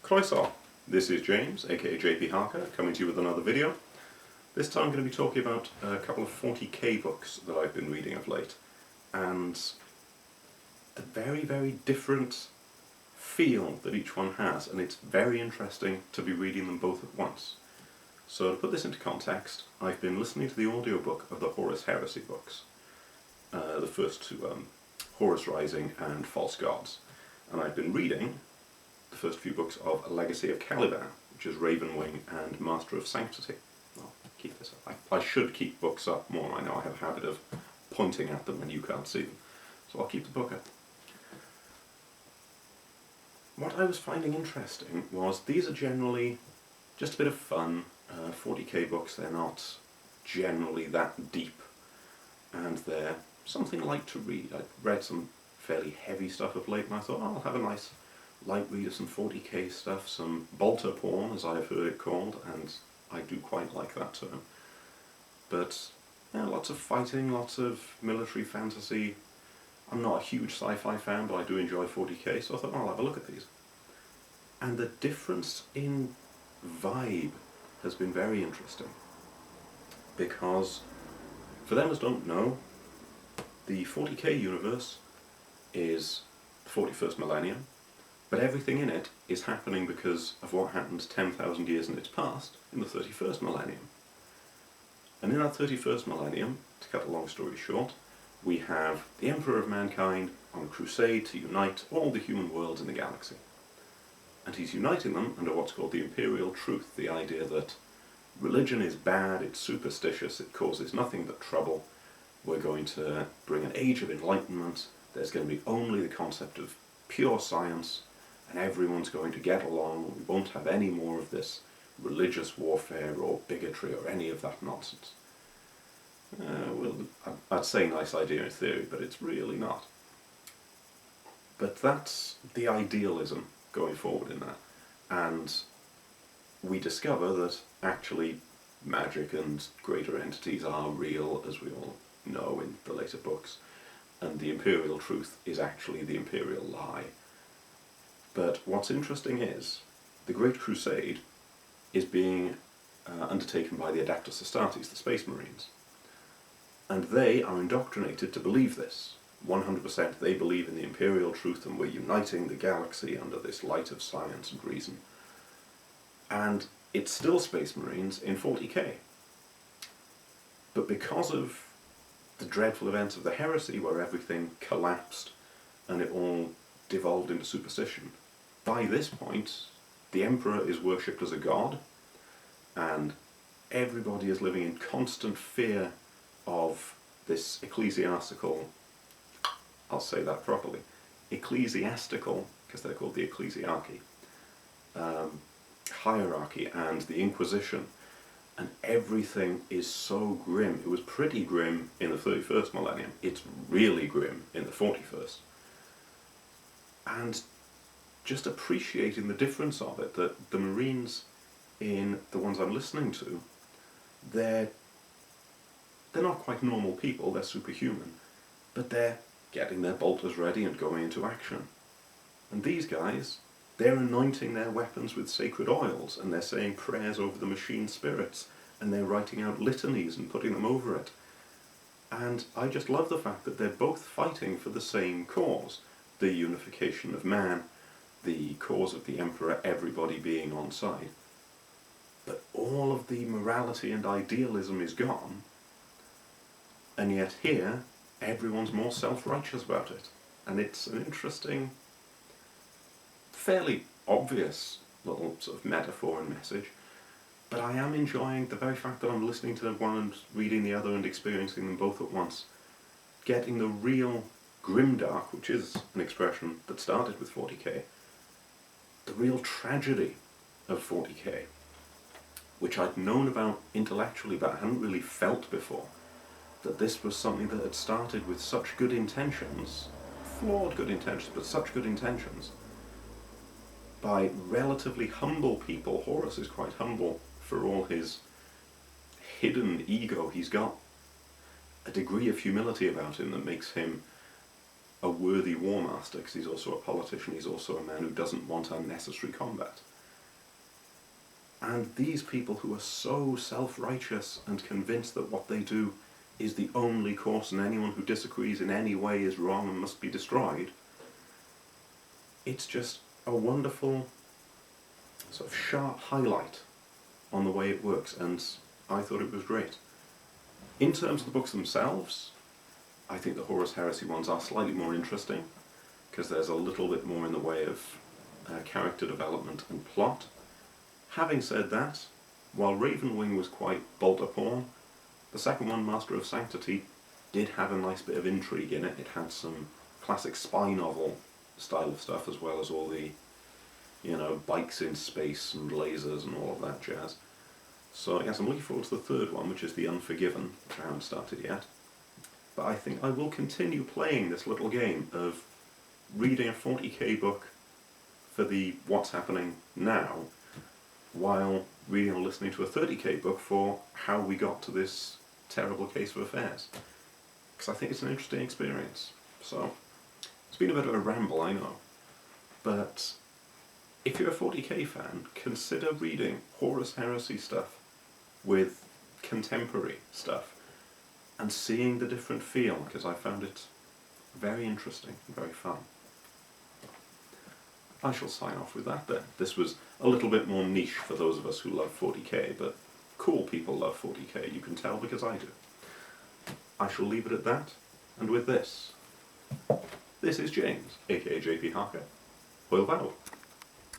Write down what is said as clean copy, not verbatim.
Croeso, this is James, aka JP Harker, coming to you with another video. This time I'm going to be talking about a couple of 40k books that I've been reading of late, and the very different feel that each one has, and it's very interesting to be reading them both at once. So to put this into context, I've been listening to the audiobook of the Horus Heresy books, the first two, Horus Rising and False Gods, and I've been reading the first few books of A Legacy of Caliban, which is Ravenwing and Master of Sanctity. I'll keep this up. I should keep books up more. I know I have a habit of pointing at them when you can't see them. So I'll keep the book up. What I was finding interesting was these are generally just a bit of fun. 40k books, they're not generally that deep, and they're something light to read. I've read some fairly heavy stuff of late, and I thought, oh, I'll have a nice light read of some 40k stuff, some bolter porn, as I have heard it called, and I do quite like that term. But yeah, lots of fighting, lots of military fantasy. I'm not a huge sci-fi fan, but I do enjoy 40k, so I thought, oh, I'll have a look at these. And the difference in vibe has been very interesting, because for them as don't know, the 40k universe is the 41st millennium, but everything in it is happening because of what happened 10,000 years in its past in the 31st millennium. And in that 31st millennium, to cut a long story short, we have the Emperor of Mankind on a crusade to unite all the human worlds in the galaxy. And he's uniting them under what's called the Imperial Truth, the idea that religion is bad, it's superstitious, it causes nothing but trouble. We're going to bring an age of enlightenment, there's going to be only the concept of pure science, and everyone's going to get along. We won't have any more of this religious warfare or bigotry or any of that nonsense. Well, I'd say nice idea in theory, but it's really not. But that's the idealism going forward in that. And we discover that actually magic and greater entities are real, as we all know in the later books, and the Imperial Truth is actually the Imperial lie. But what's interesting is, the Great Crusade is being undertaken by the Adeptus Astartes, the Space Marines. And they are indoctrinated to believe this. 100% they believe in the Imperial Truth, and we're uniting the galaxy under this light of science and reason. And it's still Space Marines in 40k. But because of the dreadful events of the heresy, where everything collapsed and it all devolved into superstition, by this point the Emperor is worshipped as a god, and everybody is living in constant fear of this ecclesiastical, I'll say that properly, ecclesiastical, because they're called the ecclesiarchy, hierarchy and the Inquisition, and everything is so grim. It was pretty grim in the 31st millennium, it's really grim in the 41st. And just appreciating the difference of it, that the Marines in the ones I'm listening to, they're not quite normal people, they're superhuman, but they're getting their bolters ready and going into action. And these guys, they're anointing their weapons with sacred oils, and they're saying prayers over the machine spirits, and they're writing out litanies and putting them over it. And I just love the fact that they're both fighting for the same cause, the unification of man, the cause of the Emperor, everybody being on side. But all of the morality and idealism is gone, and yet here, everyone's more self-righteous about it. And it's an interesting, fairly obvious little sort of metaphor and message, but I am enjoying the very fact that I'm listening to one and reading the other and experiencing them both at once, getting the real grimdark, which is an expression that started with 40k, the real tragedy of 40k, which I'd known about intellectually but I hadn't really felt before, that this was something that had started with such good intentions, flawed good intentions, but such good intentions, by relatively humble people. Horus is quite humble for all his hidden ego. He's got a degree of humility about him that makes him a worthy war master, because he's also a politician, he's also a man who doesn't want unnecessary combat. And these people who are so self-righteous and convinced that what they do is the only course and anyone who disagrees in any way is wrong and must be destroyed, it's just a wonderful sort of sharp highlight on the way it works, and I thought it was great. In terms of the books themselves, I think the Horus Heresy ones are slightly more interesting, because there's a little bit more in the way of character development and plot. Having said that, while Ravenwing was quite bolt-upon, the second one, Master of Sanctity, did have a nice bit of intrigue in it. It had some classic spy novel style of stuff, as well as all the, bikes in space and lasers and all of that jazz. So yes, I'm looking forward to the third one, which is The Unforgiven, which I haven't started yet. But I think I will continue playing this little game of reading a 40k book for the what's happening now, while reading or listening to a 30k book for how we got to this terrible case of affairs. Because I think it's an interesting experience. So, it's been a bit of a ramble, I know. But if you're a 40k fan, consider reading Horus Heresy stuff with contemporary stuff and seeing the different feel, because I found it very interesting and very fun. I shall sign off with that then. This was a little bit more niche for those of us who love 40k, but cool people love 40k, you can tell because I do. I shall leave it at that, and with this is James, aka JP Harker. Hwyl fawr.